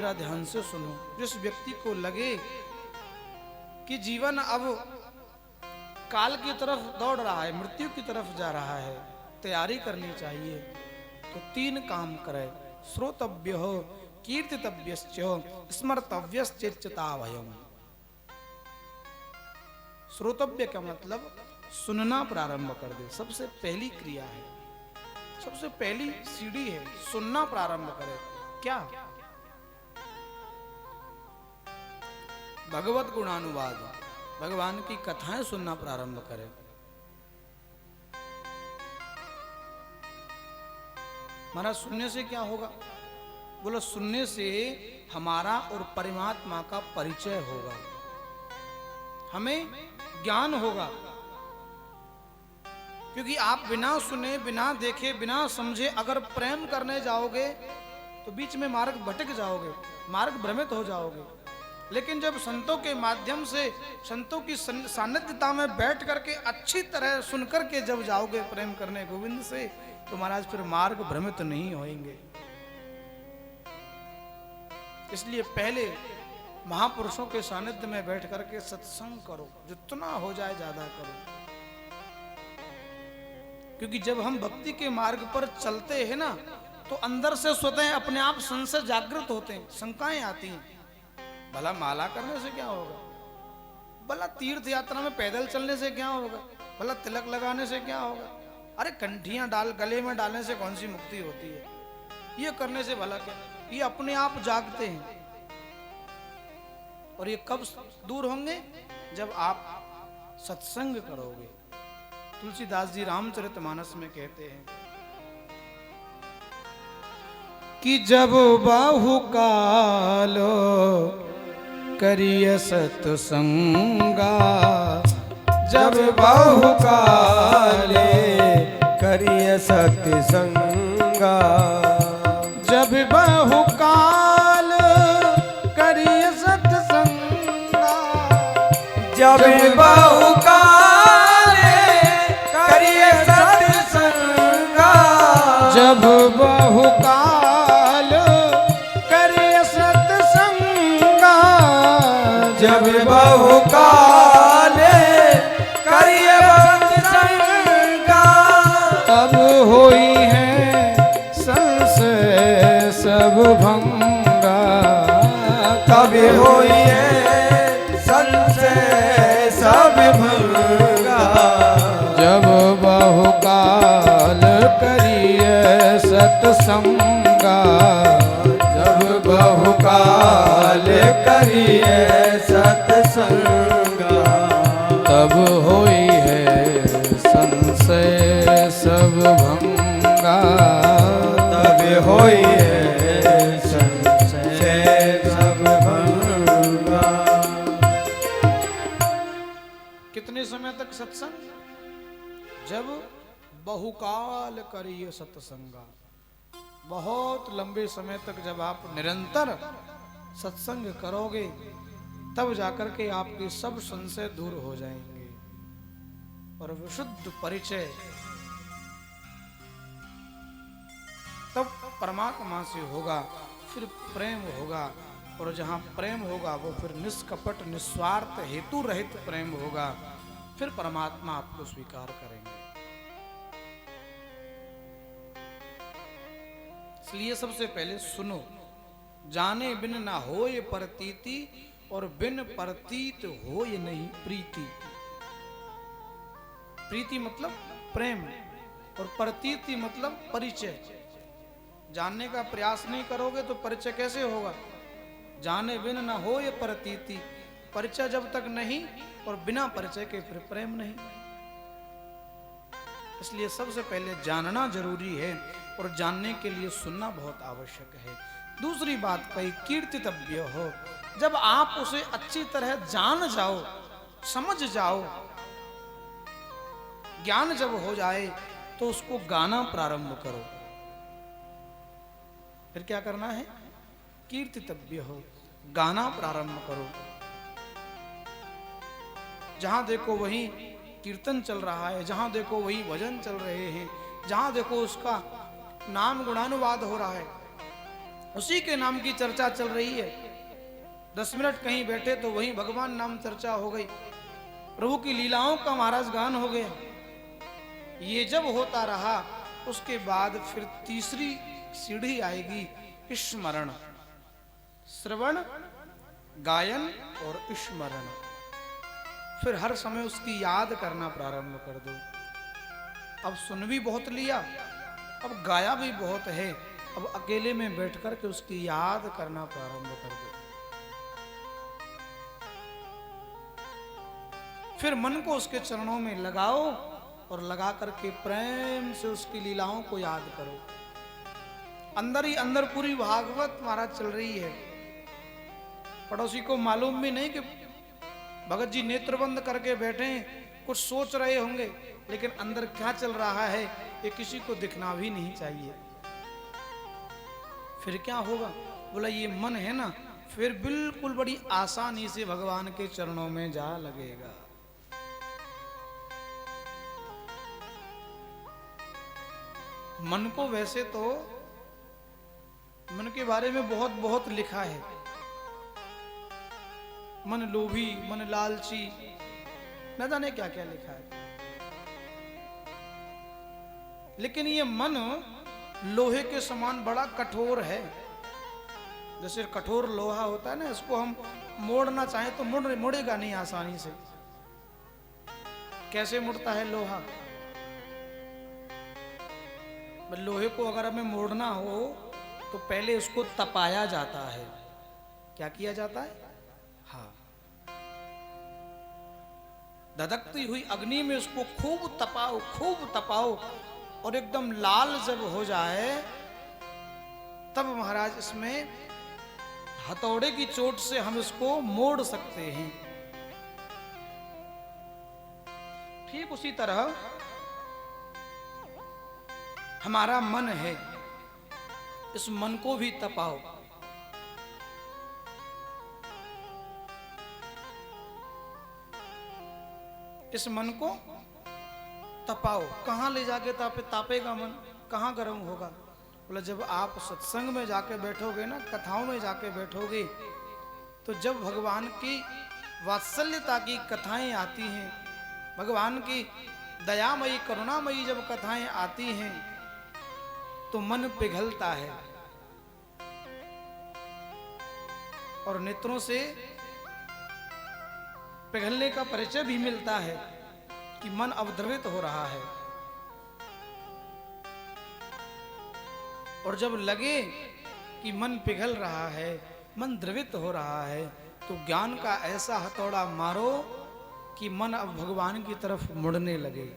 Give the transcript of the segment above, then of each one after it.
मेरा ध्यान से सुनो। जिस व्यक्ति को लगे कि जीवन अब काल की तरफ दौड़ रहा है, मृत्यु की तरफ जा रहा है, तैयारी करनी चाहिए, तो 3 काम करे। श्रोतव्य हो, कीर्तितव्यश्च, स्मर्तव्यश्चेच्यतावयम्। श्रोतव्य का मतलब सुनना प्रारंभ कर दे, सबसे पहली क्रिया है, सबसे पहली सीढ़ी है, सुनना प्रारंभ करे। क्या? भगवत गुणानुवाद, भगवान की कथाएं सुनना प्रारंभ करें। महाराज सुनने से क्या होगा? बोलो सुनने से हमारा और परमात्मा का परिचय होगा, हमें ज्ञान होगा। क्योंकि आप बिना सुने, बिना देखे, बिना समझे अगर प्रेम करने जाओगे तो बीच में मार्ग भटक जाओगे, मार्ग भ्रमित हो जाओगे। लेकिन जब संतों के माध्यम से, संतों की सानिध्यता में बैठ करके अच्छी तरह सुन करके जब जाओगे प्रेम करने गोविंद से, तो महाराज फिर मार्ग भ्रमित नहीं होंगे। इसलिए पहले महापुरुषों के सानिध्य में बैठ करके सत्संग करो, जितना हो जाए ज्यादा करो। क्योंकि जब हम भक्ति के मार्ग पर चलते हैं ना, तो अंदर से स्वतः अपने आप संशय जागृत होते हैं, शंकाएं आती हैं। भला माला करने से क्या होगा? भला तीर्थ यात्रा में पैदल चलने से क्या होगा? भला तिलक लगाने से क्या होगा? अरे कंठियां डाल गले में डालने से कौन सी मुक्ति होती है? ये करने से भला क्या? ये अपने आप जागते हैं। और ये कब दूर होंगे? जब आप सत्संग करोगे। तुलसीदास जी रामचरितमानस में कहते हैं कि जब बाहुकालो करिय सत्संगा, जब बाहुकाले करिय सत्संगा, जब बाहुकाल करिय सत्संगा, जब बाहुकाले करिय सत्संगा, जब बाहुकाल करिय सत्संगा, जब बाहुकाले करिय सत्संगा, तब होई है संशय सब भंगा, तब होई है संशय सब भंगा, जब बाहुकाल करिय सत्संगा, जब बाहुकाल करिय सत्संगा, तब होई है संशय सब भंगा, तब होई है संशय सब भंगा। कितने समय तक सत्संग? जब बहुकाल करिए सत्संगा, बहुत लंबे समय तक जब आप निरंतर सत्संग करोगे, तब जाकर के आपके सब संशय दूर हो जाएंगे और विशुद्ध परिचय तब परमात्मा से होगा। फिर प्रेम होगा, और जहां प्रेम होगा वो फिर निष्कपट, निस्वार्थ, हेतु रहित प्रेम होगा। फिर परमात्मा आपको स्वीकार करेंगे। इसलिए सबसे पहले सुनो। जाने बिन ना होय प्रतीति, और बिन प्रतीत होय नहीं प्रीति। प्रीति मतलब प्रेम, और प्रतीति मतलब परिचय। जानने का प्रयास नहीं करोगे तो परिचय कैसे होगा? जाने बिन ना होय प्रतीति, परिचय जब तक नहीं, और बिना परिचय के फिर प्रेम नहीं। इसलिए सबसे पहले जानना जरूरी है, और जानने के लिए सुनना बहुत आवश्यक है। दूसरी बात कही, कीर्तितव्य हो। जब आप उसे अच्छी तरह जान जाओ, समझ जाओ, ज्ञान जब हो जाए, तो उसको गाना प्रारंभ करो। फिर क्या करना है? कीर्तितव्य हो, गाना प्रारंभ करो। जहां देखो वहीं कीर्तन चल रहा है, जहां देखो वहीं भजन चल रहे हैं, जहां देखो उसका नाम गुणानुवाद हो रहा है। उसी के नाम की चर्चा चल रही है। 10 मिनट कहीं बैठे तो वहीं भगवान नाम चर्चा हो गई, प्रभु की लीलाओं का महाराज गान हो गया। ये जब होता रहा उसके बाद फिर तीसरी सीढ़ी आएगी स्मरण, श्रवण, गायन और स्मरण। फिर हर समय उसकी याद करना प्रारंभ कर दो। अब सुन भी बहुत लिया, अब गाया भी बहुत है, अब अकेले में बैठ कर के उसकी याद करना प्रारंभ कर दो। फिर मन को उसके चरणों में लगाओ और लगा करके प्रेम से उसकी लीलाओं को याद करो। अंदर ही अंदर पूरी भागवत महाराज चल रही है। पड़ोसी को मालूम भी नहीं कि भगत जी नेत्र बंद करके बैठे हैं, कुछ सोच रहे होंगे, लेकिन अंदर क्या चल रहा है ये किसी को दिखना भी नहीं चाहिए। फिर क्या होगा? बोला ये मन है ना, फिर बिल्कुल बड़ी आसानी से भगवान के चरणों में जा लगेगा। मन को वैसे तो मन के बारे में बहुत बहुत लिखा है। मन लोभी, मन लालची, न जाने क्या क्या लिखा है। लेकिन ये मन लोहे के समान बड़ा कठोर है। जैसे कठोर लोहा होता है ना, इसको हम मोड़ना चाहें तो मुड़ेगा नहीं आसानी से। कैसे मुड़ता है लोहा? लोहे को अगर हमें मोड़ना हो तो पहले उसको तपाया जाता है। क्या किया जाता है? हाँ, धधकती हुई अग्नि में उसको खूब तपाओ और एकदम लाल जब हो जाए तब महाराज इसमें हथौड़े की चोट से हम इसको मोड़ सकते हैं। ठीक उसी तरह हमारा मन है, इस मन को भी तपाओ। इस मन को तपाओ। कहां ले जाके तापेगा मन? कहां गर्म होगा? बोला जब आप सत्संग में जाके बैठोगे ना, कथाओं में जाके बैठोगे, तो जब भगवान की वात्सल्यता की कथाएं आती हैं, भगवान की दयामयी करुणामयी जब कथाएं आती हैं तो मन पिघलता है और नेत्रों से पिघलने का परिचय भी मिलता है कि मन अवद्रवित हो रहा है। और जब लगे कि मन पिघल रहा है, मन द्रवित हो रहा है, तो ज्ञान का ऐसा हथौड़ा मारो कि मन अब भगवान की तरफ मुड़ने लगे।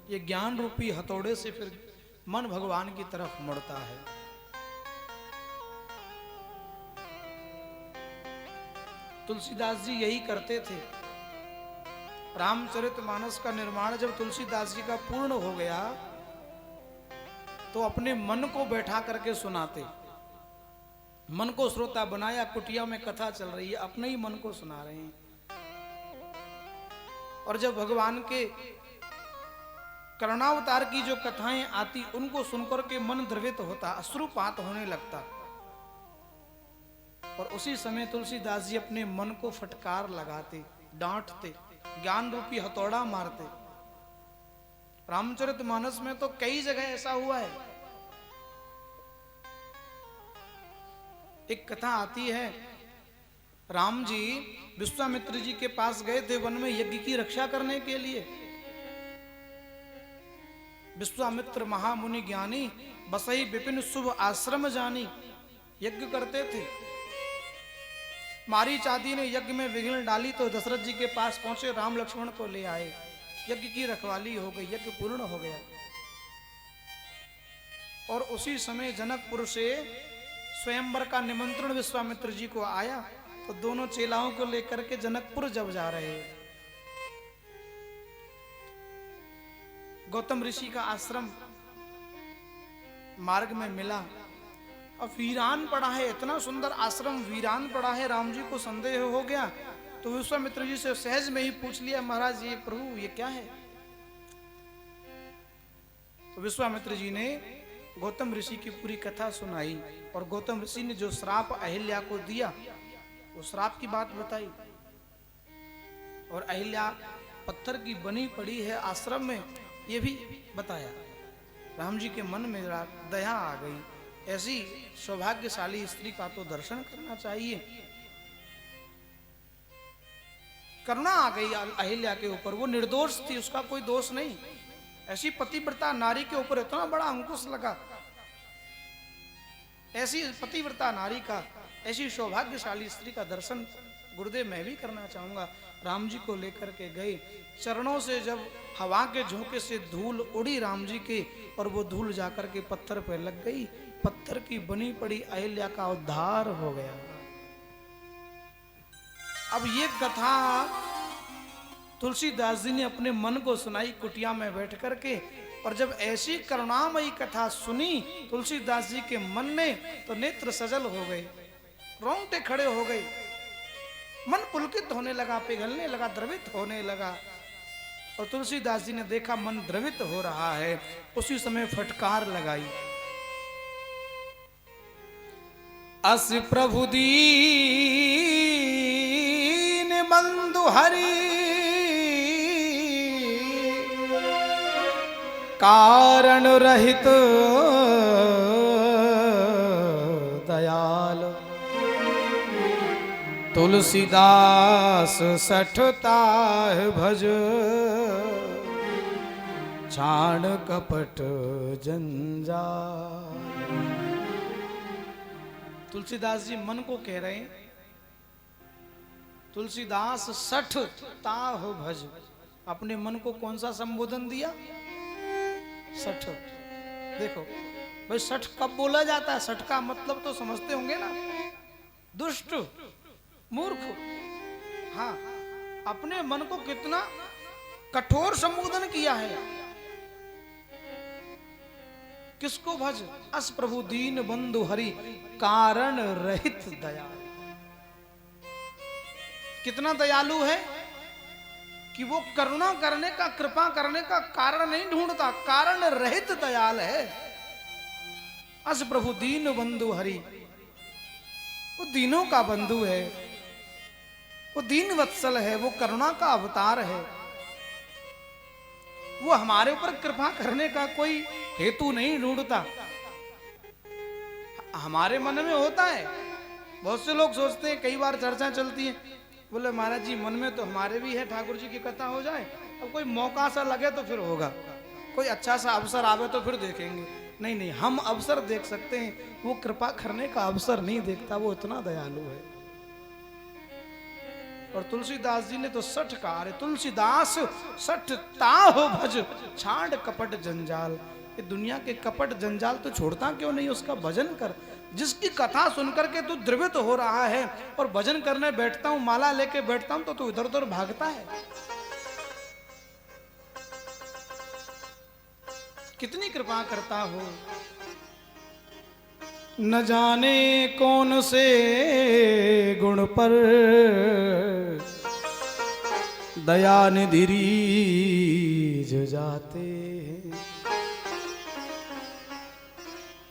ये ज्ञान रूपी हथौड़े से फिर मन भगवान की तरफ मुड़ता है। तुलसीदास जी यही करते थे। रामचरितमानस का निर्माण जब तुलसीदास जी का पूर्ण हो गया तो अपने मन को बैठा करके सुनाते। मन को श्रोता बनाया, कुटिया में कथा चल रही है, अपने ही मन को सुना रहे हैं। और जब भगवान के करुणावतार की जो कथाएं आती उनको सुनकर के मन द्रवित होता, अश्रुपात होने लगता। और उसी समय तुलसीदास जी अपने मन को फटकार लगाते, डांटते, ज्ञान रूपी हथौड़ा मारते। रामचरितमानस में तो कई जगह ऐसा हुआ है। एक कथा आती है, राम जी विश्वामित्र जी के पास गए थे वन में यज्ञ की रक्षा करने के लिए। विश्वामित्र महामुनि ज्ञानी, बसई विपिन शुभ आश्रम जानी, यज्ञ करते थे। मारीच आदि ने यज्ञ में विघ्न डाली तो दशरथ जी के पास पहुंचे, राम लक्ष्मण को ले आए। यज्ञ की रखवाली हो गई, यज्ञ पूर्ण हो गया। और उसी समय जनकपुर से स्वयंवर का निमंत्रण विश्वामित्र जी को आया, तो दोनों चेलाओं को लेकर के जनकपुर जब जा रहे हैं, गौतम ऋषि का आश्रम मार्ग में मिला। अब वीरान पड़ा है, इतना सुंदर आश्रम वीरान पड़ा है। राम जी को संदेह हो गया तो विश्वामित्र जी से सहज में ही पूछ लिया, महाराज ये प्रभु ये क्या है? तो विश्वामित्र जी ने गौतम ऋषि की पूरी कथा सुनाई और गौतम ऋषि ने जो श्राप अहिल्या को दिया वो श्राप की बात बताई। और अहिल्या पत्थर की बनी पड़ी है आश्रम में, ये भी बताया। राम जी के मन में दया आ गई, ऐसी सौभाग्यशाली स्त्री का तो दर्शन करना चाहिए। करुणा आ गई अहिल्या के ऊपर, वो निर्दोष थी, उसका कोई दोष नहीं। ऐसी पतिव्रता नारी के ऊपर इतना बड़ा अंकुश लगा, ऐसी पतिव्रता नारी का, ऐसी सौभाग्यशाली स्त्री का दर्शन गुरुदेव मैं भी करना चाहूंगा। राम जी को लेकर के गए, चरणों से जब हवा के झोंके से धूल उड़ी राम जी के, और वो धूल जाकर के पत्थर पे लग गई, पत्थर की बनी पड़ी अहिल्या का उद्धार हो गया। अब ये कथा तुलसीदास जी ने अपने मन को सुनाई कुटिया में बैठ करके, और जब ऐसी करुणामयी कथा सुनी तुलसीदास जी के मन ने, तो नेत्र सजल हो गए, रोंगटे खड़े हो गए, मन पुलकित होने लगा, पिघलने लगा, द्रवित होने लगा। और तुलसीदास जी ने देखा मन द्रवित हो रहा है, उसी समय फटकार लगाई, अस प्रभु दीन बंधु हरि कारण रहित दयाल, तुलसीदास सठताह भज छाण कपट जंजाल। तुलसीदास जी मन को कह रहे हैं, तुलसीदास सठ ताह भज, अपने मन को कौन सा संबोधन दिया? सठ। देखो भाई, सठ कब बोला जाता है? सठ का मतलब तो समझते होंगे ना, दुष्ट, मूर्ख। हाँ, अपने मन को कितना कठोर संबोधन किया है। किसको भज? अस प्रभु दीन बंधु हरि कारण रहित दयाल। कितना दयालु है कि वो करुणा करने का, कृपा करने का कारण नहीं ढूंढता, कारण रहित दयाल है। अस प्रभु दीन बंधु हरि, वो दीनों का बंधु है, वो दीन वत्सल है, वो करुणा का अवतार है। वो हमारे ऊपर कृपा करने का कोई हेतु नहीं ढूंढता। हमारे मन में होता है, बहुत से लोग सोचते हैं, कई बार चर्चा चलती है, बोले महाराज जी मन में तो हमारे भी है, ठाकुर जी की कथा हो जाए, अब कोई मौका सा लगे तो फिर होगा, कोई अच्छा सा अवसर आवे तो फिर देखेंगे। नहीं नहीं, हम अवसर देख सकते हैं, वो कृपा करने का अवसर नहीं देखता, वो इतना दयालु है। और तुलसीदास जी ने तो सठ कहा, अरे तुलसीदास सठ ताह भज छाड़ कपट जंजाल। ये दुनिया के कपट जंजाल तो छोड़ता क्यों नहीं, उसका भजन कर। जिसकी कथा सुनकर के तू द्रवित हो रहा है और भजन करने बैठता हूं, माला लेके बैठता हूं, तो तू इधर उधर भागता है। कितनी कृपा करता हो। न जाने कौन से गुण पर दया निधि रीझ जाते हैं।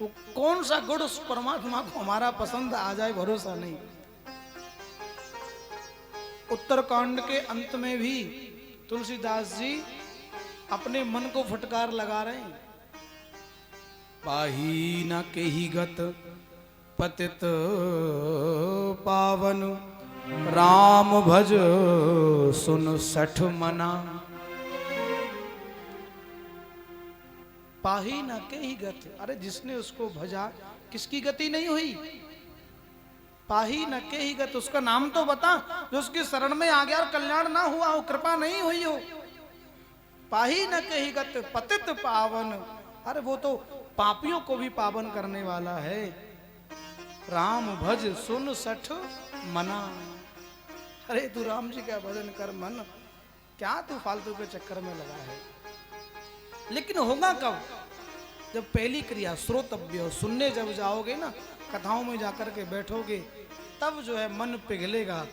वो कौन सा गुण उस परमात्मा को हमारा पसंद आ जाए, भरोसा नहीं। उत्तरकांड के अंत में भी तुलसीदास जी अपने मन को फटकार लगा रहे हैं। पाही न केहि गत पतित पावन, राम भज सुन सठ मना। पाही न केहि गत, अरे जिसने उसको भजा किसकी गति नहीं हुई? पाही न केहि गत, उसका नाम तो बता, जो उसकी शरण में आ गया और कल्याण ना हुआ हो, कृपा नहीं हुई हो। पाही न केहि गत पतित पावन, अरे वो तो पापियों को भी पावन करने वाला है। राम भज सुन सठ मना, अरे तू राम जी का भजन कर मन, क्या तू फालतू के चक्कर में लगा है। लेकिन होगा कब? जब पहली क्रिया श्रोतव्य हो, सुनने जब जाओगे ना, कथाओं में जाकर के बैठोगे, तब जो है मन पिघलेगा,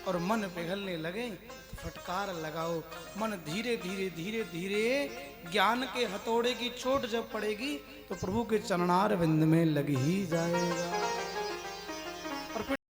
और मन पिघलने लगे तो फटकार लगाओ। मन धीरे धीरे धीरे धीरे ज्ञान के हथौड़े की चोट जब पड़ेगी तो प्रभु के चरणार विंद में लग ही जाएगा।